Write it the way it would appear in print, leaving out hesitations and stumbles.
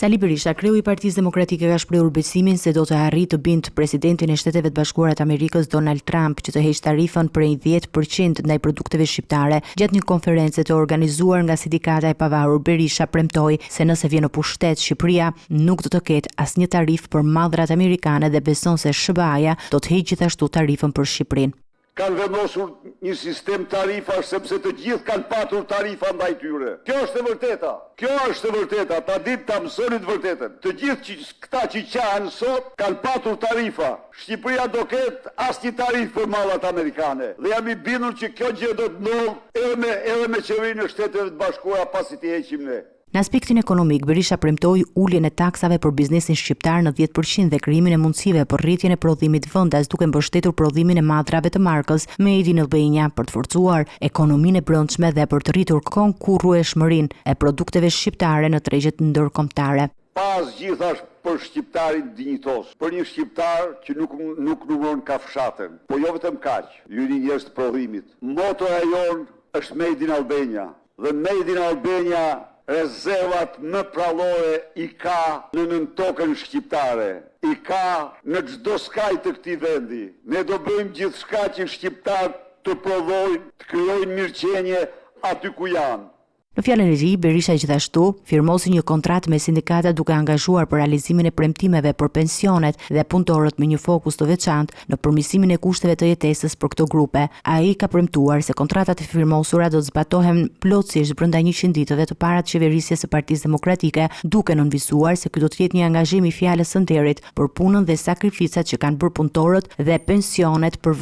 Sali Berisha, kreu I Partisë Demokratike, ka shprehur besimin se do të arrijë të bindë presidentin e Shteteve të Bashkuara të Amerikës Donald Trump që të heqë tarifën prej 10% ndaj produkteve shqiptare. Gjatë një konferencë të organizuar nga Sindikata e Pavarur, Berisha premtoi se nëse vjen në pushtet Shqipëria nuk do të ketë asnjë tarifë për mallrat amerikane dhe beson se SBA-ja do të heqë gjithashtu tarifën për Shqipërinë. Kanë vendosur një sistem tarifash sepse të gjithë kanë patur tarifa ndaj tyre. Kjo është e vërteta. Kjo është e vërteta. Ta ditë ta mësoni të vërtetën. Të gjithë këta që qahen sot kanë patur tarifa. Shqipëria do ketë asnjë tarifë për mallat amerikane. Dhe jam I bindur që kjo gjë do të ndodhë edhe me qeverinë e Shteteve të Bashkuara pasi t'i heqim ne. Në aspektin ekonomik, Berisha premtoi uljen e taksave për biznesin shqiptar në 10% dhe krijimin e mundësive për rritjen e prodhimit vendas, duke mbështetur prodhimin e madrave të markës Made in Albania për të forcuar ekonominë e brendshme dhe për të rritur konkurrueshmërinë e produkteve shqiptare në tregjet ndërkombëtare. Pas gjithashtu për shqiptarin dinjitos, për një shqiptar që nuk numëron kafshatën, po jo vetëm kaq, lyri njerëz të prodhimit. Motoja jon është Made in Albania dhe Made in Albania rezervat më prallore I ka në nën tokën shqiptare, I ka në çdo skaj të këtij vendi. Ne do bëjmë gjithçka që shqiptarët të prodhojnë, të krijojnë mirëqenie aty ku janë. Në fjalën e tij, Berisha gjithashtu firmosi një kontratë me sindikata duke angazhuar për realizimin e premtimeve për pensionet dhe punëtorët me një fokus të veçantë në përmirësimin e kushteve të jetesës për këto grupe. Ai ka premtuar se kontratat e firmosura do të zbatohen plotësisht brenda 100 ditëve të para të qeverisjes së Partisë Demokratike, duke nënvisuar se ky do të jetë një angazhim I fjalës së nderit për punën dhe sakrificat që kanë bërë punëtorët dhe pensionet për